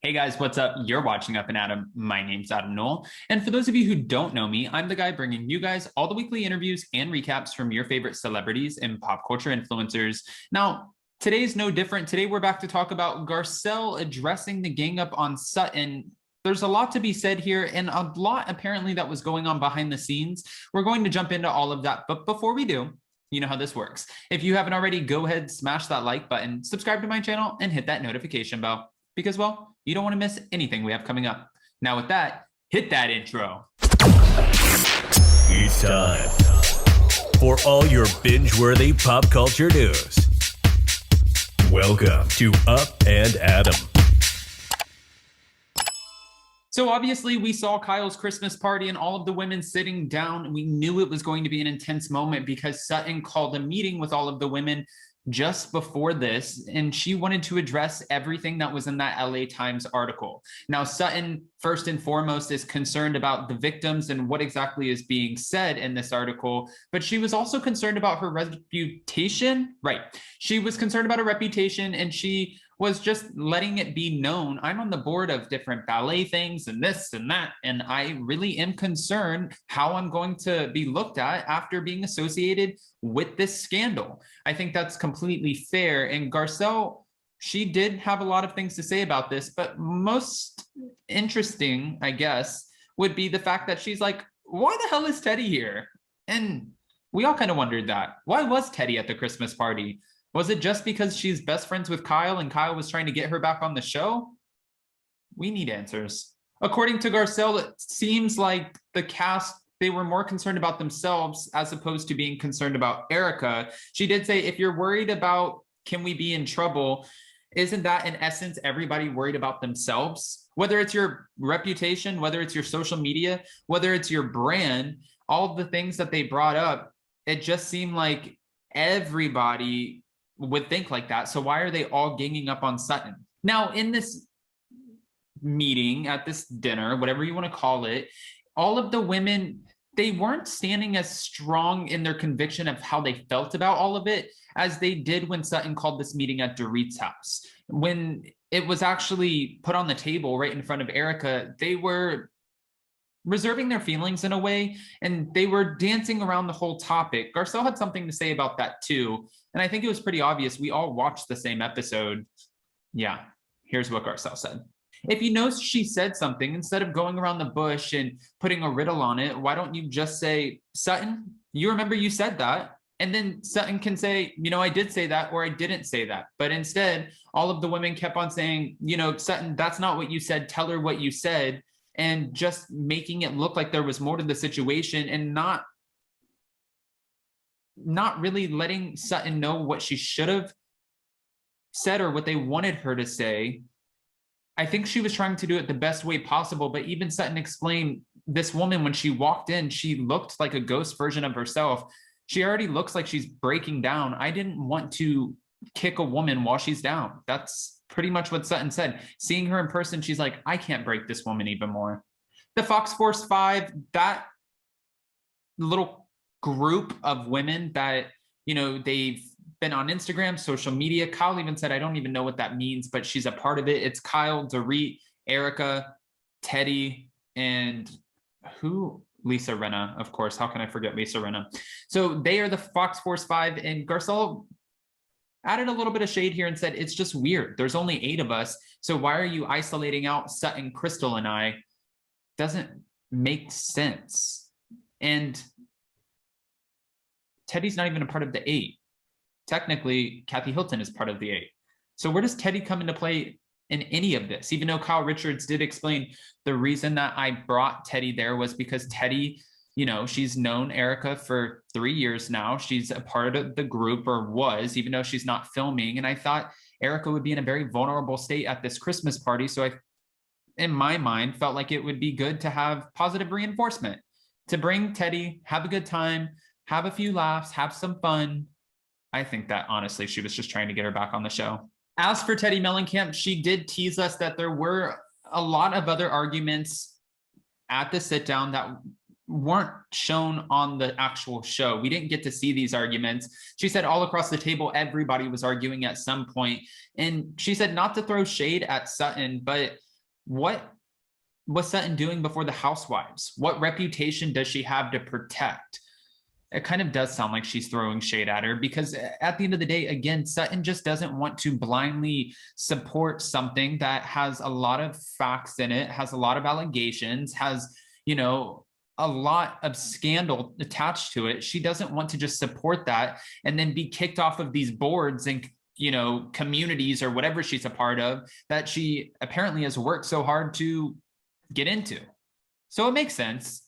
Hey guys, what's up? You're watching Up and Adam. My name's Adam Knoll. And for those of you who don't know me, I'm the guy bringing you guys all the weekly interviews and recaps from your favorite celebrities and pop culture influencers. Now, today's no different. Today, we're back to talk about Garcelle addressing the gang up on Sutton. There's a lot to be said here and a lot apparently that was going on behind the scenes. We're going to jump into all of that. But before we do, you know how this works. If you haven't already, go ahead, smash that like button, subscribe to my channel, and hit that notification bell. Because, well, you don't want to miss anything we have coming up. Now with that, hit that intro. It's time for all your binge-worthy pop culture news. Welcome to Up and Adam. So obviously we saw Kyle's Christmas party and all of the women sitting down. We knew it was going to be an intense moment because Sutton called a meeting with all of the women just before this, and she wanted to address everything that was in that LA Times article. Now, Sutton, first and foremost, is concerned about the victims and what exactly is being said in this article, but she was also concerned about her reputation. Right. She was concerned about her reputation, and she was just letting it be known. I'm on the board of different ballet things and this and that, and I really am concerned how I'm going to be looked at after being associated with this scandal. I think that's completely fair. And Garcelle, she did have a lot of things to say about this, but most interesting, I guess, would be the fact that she's like, why the hell is Teddy here? And we all kind of wondered that. Why was Teddy at the Christmas party? Was it just because she's best friends with Kyle and Kyle was trying to get her back on the show? We need answers. According to Garcelle, it seems like the cast, they were more concerned about themselves as opposed to being concerned about Erika. She did say, if you're worried about, can we be in trouble? Isn't that in essence everybody worried about themselves? Whether it's your reputation, whether it's your social media, whether it's your brand, all of the things that they brought up, it just seemed like everybody would think like that. So why are they all ganging up on Sutton? Now, in this meeting, at this dinner, whatever you want to call it, all of the women, they weren't standing as strong in their conviction of how they felt about all of it as they did when Sutton called this meeting at Dorit's house. When it was actually put on the table right in front of Erika, they were reserving their feelings in a way, and they were dancing around the whole topic. Garcelle had something to say about that too, and I think it was pretty obvious. We all watched the same episode. Yeah, here's what Garcelle said. If you know she said something, instead of going around the bush and putting a riddle on it, why don't you just say, Sutton, you remember you said that? And then Sutton can say, you know, I did say that, or I didn't say that. But instead, all of the women kept on saying, you know, Sutton, that's not what you said. Tell her what you said. And just making it look like there was more to the situation and not really letting Sutton know what she should have said or what they wanted her to say. I think she was trying to do it the best way possible, but even Sutton explained this woman, when she walked in, she looked like a ghost version of herself. She already looks like she's breaking down. I didn't want to kick a woman while she's down. That's pretty much what Sutton said. Seeing her in person, she's like, I can't break this woman even more. The Fox Force 5, that little group of women that, you know, they've been on Instagram, social media. Kyle even said, I don't even know what that means, but she's a part of it. It's Kyle, Dorit, Erika, Teddy, and who? Lisa Rinna, of course. How can I forget Lisa Rinna? So they are the Fox Force 5, and Garcelle added a little bit of shade here and said, it's just weird. There's only 8 of us. So why are you isolating out Sutton, Crystal, and I? Doesn't make sense. And Teddy's not even a part of the 8. Technically, Kathy Hilton is part of the 8. So where does Teddy come into play in any of this? Even though Kyle Richards did explain the reason that I brought Teddy there was because Teddy, you know, she's known Erika for 3 years now. She's a part of the group, or was, even though she's not filming. And I thought Erika would be in a very vulnerable state at this Christmas party. So I, in my mind, felt like it would be good to have positive reinforcement, to bring Teddy, have a good time, have a few laughs, have some fun. I think that honestly, she was just trying to get her back on the show. As for Teddy Mellencamp, she did tease us that there were a lot of other arguments at the sit down that weren't shown on the actual show. We didn't get to see these arguments. She said all across the table, everybody was arguing at some point. And she said not to throw shade at Sutton, but what was Sutton doing before the Housewives? What reputation does she have to protect? It kind of does sound like she's throwing shade at her, because at the end of the day, again, Sutton just doesn't want to blindly support something that has a lot of facts in it, has a lot of allegations, has, you know, a lot of scandal attached to it. She doesn't want to just support that and then be kicked off of these boards and, you know, communities or whatever she's a part of that she apparently has worked so hard to get into. So it makes sense.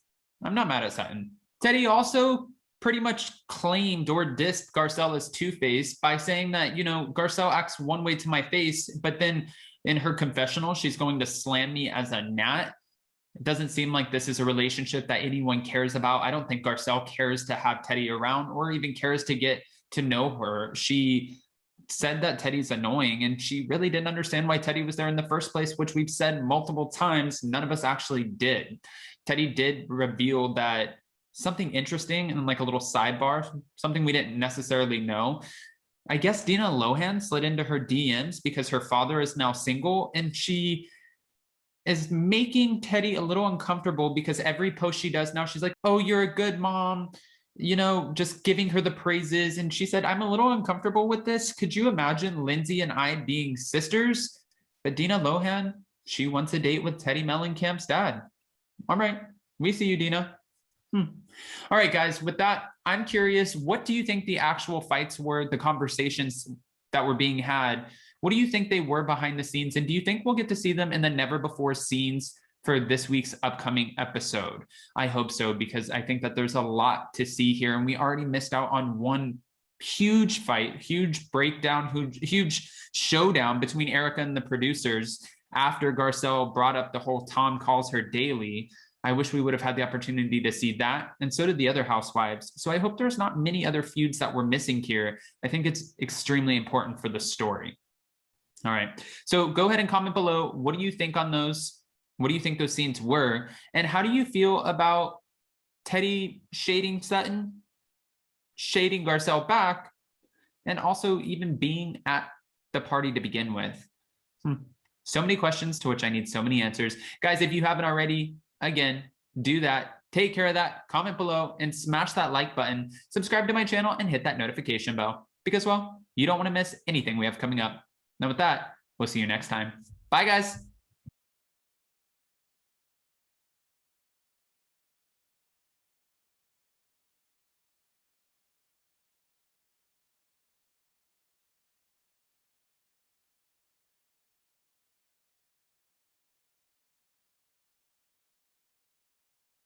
I'm not mad at Sutton. Teddi also pretty much claimed or dissed Garcelle as two-faced by saying that, you know, Garcelle acts one way to my face, but then in her confessional, she's going to slam me as a gnat. It doesn't seem like this is a relationship that anyone cares about. I don't think Garcelle cares to have Teddi around or even cares to get to know her. She said that Teddi's annoying, and she really didn't understand why Teddi was there in the first place, which we've said multiple times. None of us actually did. Teddi did reveal that something interesting and like a little sidebar, something we didn't necessarily know. I guess Dina Lohan slid into her DMs because her father is now single, and she is making Teddi a little uncomfortable because every post she does now, she's like, oh, you're a good mom, you know, just giving her the praises. And she said, I'm a little uncomfortable with this. Could you imagine Lindsay and I being sisters? But Dina Lohan, she wants a date with Teddi Mellencamp's dad. All right, we see you, Dina. All right, guys, with that, I'm curious, what do you think the actual fights were, the conversations that were being had? What do you think they were behind the scenes? And do you think we'll get to see them in the never before scenes for this week's upcoming episode? I hope so, because I think that there's a lot to see here. And we already missed out on one huge fight, huge breakdown, huge showdown between Erika and the producers after Garcelle brought up the whole Tom calls her daily. I wish we would have had the opportunity to see that. And so did the other housewives. So I hope there's not many other feuds that we're missing here. I think it's extremely important for the story. All right, so go ahead and comment below. What do you think on those? What do you think those scenes were? And how do you feel about Teddi shading Sutton, shading Garcelle back, and also even being at the party to begin with? So many questions to which I need so many answers. Guys, if you haven't already, again, do that. Take care of that. Comment below and smash that like button. Subscribe to my channel and hit that notification bell because, well, you don't want to miss anything we have coming up. Now with that, we'll see you next time. Bye, guys.